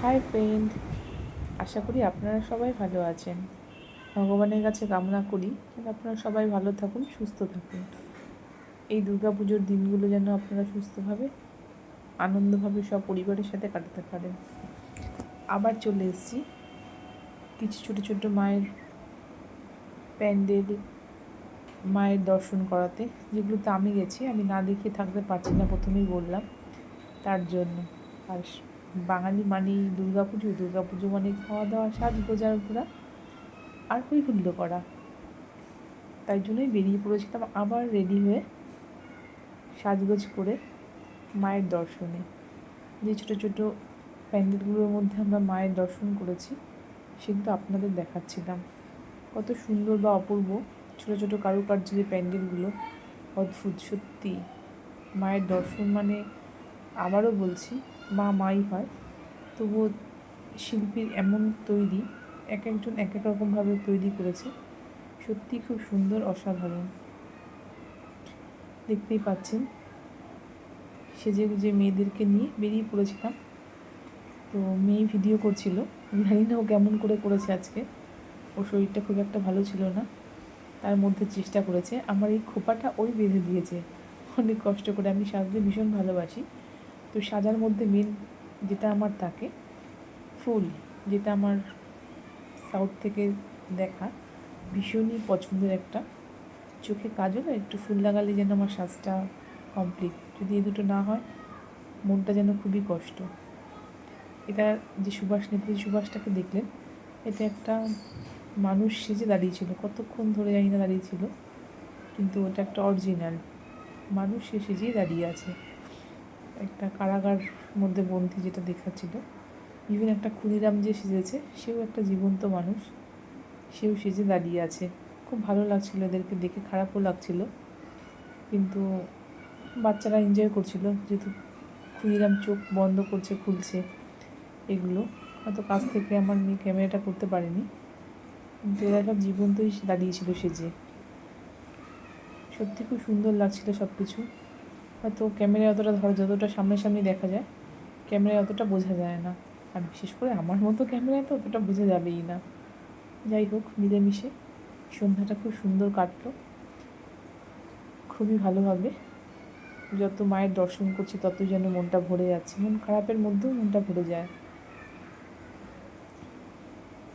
Hi friend, আশা করি আপনারা সবাই ভালো আছেন। ভগবানের কাছে কামনা করি যেন আপনারা সবাই ভালো থাকুন, সুস্থ থাকুন। এই দুর্গাপুজোর দিনগুলো যেন আপনারা সুস্থভাবে আনন্দভাবে সব পরিবারের সাথে কাটাতে পারেন। আবার চলে এসেছি কিছু ছোটো ছোটো মায়ের প্যান্ডেল, মায়ের দর্শন করাতে, যেগুলোতে আমি গেছি। আমি না দেখিয়ে থাকতে পারছি না, প্রথমেই বললাম। তার জন্য আর বাঙালি মানেই দুর্গাপুজো, দুর্গাপুজো মানে খাওয়া দাওয়া, সাজগোজার ঘোরা আর হই হুল্লো করা। তাই জন্যই বেরিয়ে পড়েছিলাম আবার রেডি হয়ে, সাজগোজ করে মায়ের দর্শনে। যে ছোটো ছোটো প্যান্ডেলগুলোর মধ্যে আমরা মায়ের দর্শন করেছি, সেগুলো আপনাদের দেখাচ্ছিলাম। কত সুন্দর বা অপূর্ব ছোটো ছোটো কারুকার্য যে প্যান্ডেলগুলো, অদ্ভুত সত্যি। মায়ের দর্শন মানে, আবারও বলছি, মা মাই হয়, তবুও শিল্পীর এমন তৈরি, এক একজন এক এক রকমভাবে তৈরি করেছে। সত্যি খুব সুন্দর, অসাধারণ। দেখতেই পাচ্ছেন সেজে গুজে মেয়েদেরকে নিয়ে বেরিয়ে পড়েছিলাম। তো মেয়ে ভিডিও করছিল, জানি না ও কেমন করে করেছে আজকে। ওর শরীরটা খুব একটা ভালো ছিল না, তার মধ্যে চেষ্টা করেছে। আমার এই খোপাটা ওই বেঁধে দিয়েছে অনেক কষ্ট করে। আমি সাজতে ভীষণ ভালোবাসি, তো সাজার মধ্যে মেন যেটা আমার থাকে, ফুল, যেটা আমার সাউথ থেকে দেখা ভীষণই পছন্দের একটা। চোখে কাজল আর একটু ফুল লাগালে যেন আমার সাজটা কমপ্লিট। যদি এই দুটো না হয়, মনটা যেন খুবই কষ্ট। এটা যে সুভাষ, নেতাজি সুভাষটাকে দেখলেন, এটা একটা মানুষ সেজে দাঁড়িয়েছিল, কতক্ষণ ধরে জানি না দাঁড়িয়েছিল, কিন্তু ওটা একটা অরিজিনাল মানুষ, সে সেজেই দাঁড়িয়ে আছে। একটা কারাগার মধ্যে বন্দি যেটা দেখাচ্ছিল। ইভেন একটা ক্ষুদিরাম যে সেজেছে, সেও একটা জীবন্ত মানুষ, সেও সেজে দাঁড়িয়ে আছে। খুব ভালো লাগছিল এদেরকে দেখে, খারাপও লাগছিল, কিন্তু বাচ্চারা এনজয় করছিল। যেহেতু ক্ষুদিরাম চোখ বন্ধ করছে, খুলছে, এগুলো হয়তো কাছ থেকে আমার মেয়ে ক্যামেরাটা করতে পারেনি, কিন্তু এরা সব জীবন্তই দাঁড়িয়েছিল সেজে। সত্যি খুব সুন্দর লাগছিল সব কিছু। হয়তো ক্যামেরায় অতটা ধর, যতটা সামনাসামনি দেখা যায়, ক্যামেরায় অতটা বোঝা যায় না। আর বিশেষ করে আমার মতো ক্যামেরায় তো অতটা বোঝা যাবেই না। যাই হোক, মিলেমিশে সন্ধ্যাটা খুব সুন্দর কাটলো, খুবই ভালোভাবে। যত মায়ের দর্শন করছি ততই যেন মনটা ভরে যাচ্ছে। মন খারাপের মধ্যেও মনটা ভরে যায়।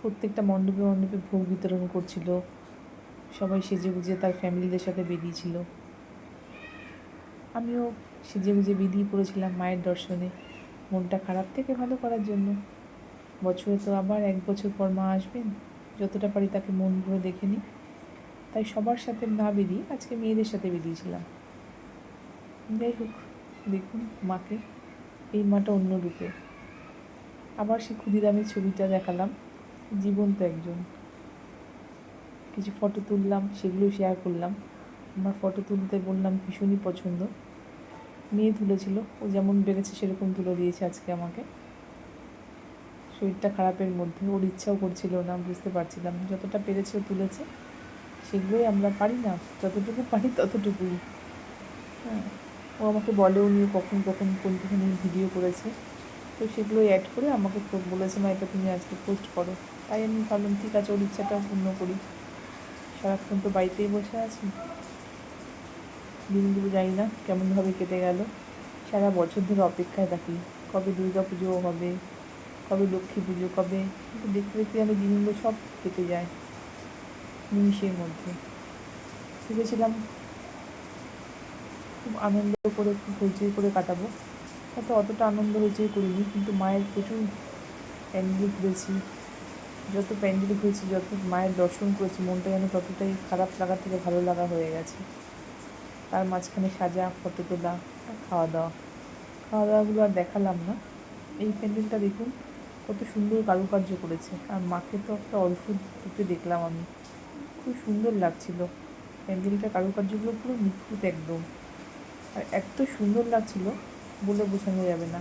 প্রত্যেকটা মণ্ডপে মণ্ডপে ভোগ বিতরণ করছিল, সবাই সেজে গুজে তার ফ্যামিলিদের সাথে বেরিয়েছিল। আমিও সেজে গুজে বেরিয়ে পড়েছিলাম মায়ের দর্শনে, মনটা খারাপ থেকে ভালো করার জন্য। বছরে তো আবার 1 বছর পর মা আসবেন, যতটা পারি তাকে মন ভরে দেখে নিই। তাই সবার সাথে না বেরিয়ে আজকে মেয়েদের সাথে বেরিয়েছিলাম। যাই হোক, দেখুন মাকে, এই মাটা অন্য রূপে। আবার সে ক্ষুদিরামের ছবিটা দেখালাম, জীবন্ত একজন। কিছু ফটো তুললাম, সেগুলো শেয়ার করলাম। আমার ফটো তুলতে বললাম, ভীষণই পছন্দ। মেয়ে তুলেছিল, ও যেমন পেরেছে সেরকম তুলে দিয়েছে আজকে আমাকে। শরীরটা খারাপের মধ্যে ওর ইচ্ছাও করছিল না, বুঝতে পারছিলাম। যতটা পেরেছে ও তুলেছে, সেগুলোই আমরা পারি না, যতটুকু পারি ততটুকুই। হ্যাঁ, ও আমাকে বলেও নিয়ে কখন কখন কোনখানে ভিডিও করেছে, তো সেগুলোই অ্যাড করে আমাকে বলেছে, মা এটা তুমি আজকে পোস্ট করো। তাই আমি ভাবলাম ঠিক আছে, ওর ইচ্ছাটাও পূর্ণ করি। সারাক্ষণ তো বাড়িতেই বসে আছি, দিনগুলো জানি না কেমনভাবে কেটে গেল। সারা বছর ধরে অপেক্ষায় থাকি, কবে দুর্গা পুজো হবে, কবে লক্ষ্মী পুজো, কবে, কিন্তু দেখতে দেখতে যেন দিনগুলো সব কেটে যায় নিমিষের মধ্যে। ভেবেছিলাম খুব আনন্দ করে, খুব হইচই করে কাটাবো, হয়তো অতটা আনন্দ হইচই করিনি, কিন্তু মায়ের প্রচুর প্যান্ডেল ঘুরেছি। যত প্যান্ডেল ঘুরেছি, যত মায়ের দর্শন করেছি, মনটা যেন ততটাই খারাপ লাগা থেকে ভালো লাগা হয়ে গেছে। তার মাঝখানে সাজা, ফটো তোলা আর খাওয়া দাওয়া। খাওয়া দাওয়াগুলো আর দেখালাম না। এই প্যান্ডেলটা দেখুন কত সুন্দর কারুকার্য করেছে, আর মাকে তো একটা অদ্ভুত রূপে দেখলাম আমি। খুব সুন্দর লাগছিল প্যান্ডেলটার কারুকার্যগুলো, পুরো নিখুঁত একদম। আর এত সুন্দর লাগছিল, বলে বোঝানো যাবে না।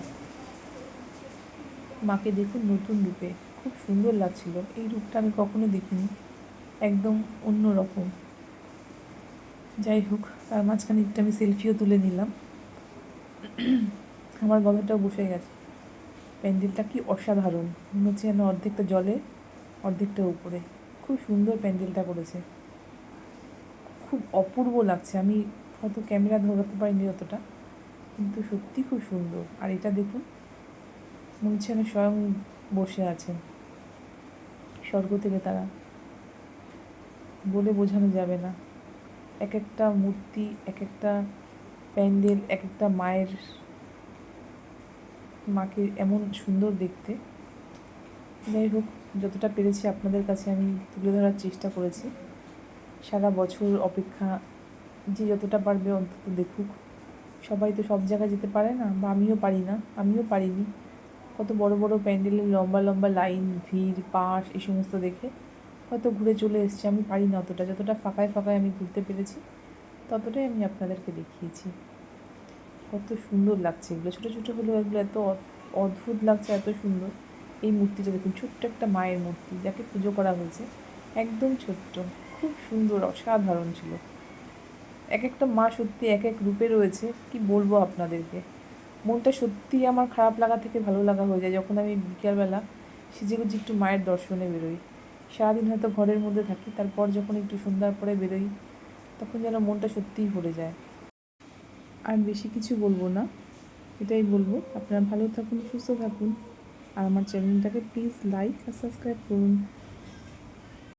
মাকে দেখুন নতুন রূপে, খুব সুন্দর লাগছিল। এই রূপটা আমি কখনো দেখিনি, একদম অন্য রকম। যাই হোক, তার মাঝখানে একটা আমি সেলফিও তুলে নিলাম। আমার গলাটাও বসে গেছে, প্যান্ডেলটা কি অসাধারণ, মনে হচ্ছে যেন অর্ধেকটা জলে অর্ধেকটা উপরে। খুব সুন্দর প্যান্ডেলটা করেছে, খুব অপূর্ব লাগছে। আমি হয়তো ক্যামেরা ধরাতে পারিনি অতটা, কিন্তু সত্যি খুব সুন্দর। আর এটা দেখুন, মনে হচ্ছে যেন স্বয়ং বসে আছেন স্বর্গ থেকে তারা, বলে বোঝানো যাবে না। এক একটা মূর্তি, এক একটা প্যান্ডেল, এক একটা মাকে এমন সুন্দর দেখতে। যাই হোক, যতটা পেরেছি আপনাদের কাছে আমি তুলে ধরার চেষ্টা করেছি। সারা বছর অপেক্ষা, যে যতটা পারবে অন্তত দেখুক। সবাই তো সব জায়গায় যেতে পারে না, বা আমিও পারি না, আমিও পারিনি। কত বড় বড় প্যান্ডেলের লম্বা লম্বা লাইন, ভিড়, পাশ, এই সমস্ত দেখে হয়তো ঘুরে চলে এসেছি। আমি পারি না অতটা, যতটা ফাঁকায় ফাঁকায় আমি ঘুরতে পেরেছি ততটাই আমি আপনাদেরকে দেখিয়েছি। কত সুন্দর লাগছে এগুলো, ছোটো ছোটো হলেও এগুলো এত অদ্ভুত লাগছে, এত সুন্দর। এই মূর্তিটা দেখুন, ছোট্ট একটা মায়ের মূর্তি, যাকে পুজো করা হয়েছে, একদম ছোট্ট, খুব সুন্দর, অসাধারণ ছিল। এক একটা মা সত্যি এক এক রূপে রয়েছে, কি বলবো আপনাদেরকে। মনটা সত্যিই আমার খারাপ লাগা থেকে ভালো লাগা হয়ে যায় যখন আমি বিকেলবেলা সেজেগুজে একটু মায়ের দর্শনে বেরোই। সারাদিন হয়তো ঘরের মধ্যে থাকি, তারপর যখন একটু সন্ধ্যার পরে বেরোই, তখন যেন মনটা সত্যিই ভরে যায়। আর বেশি কিছু বলবো না, এটাই বলবো, আপনারা ভালো থাকুন, সুস্থ থাকুন। আর আমার চ্যানেলটাকে প্লিজ লাইক আর সাবস্ক্রাইব করুন।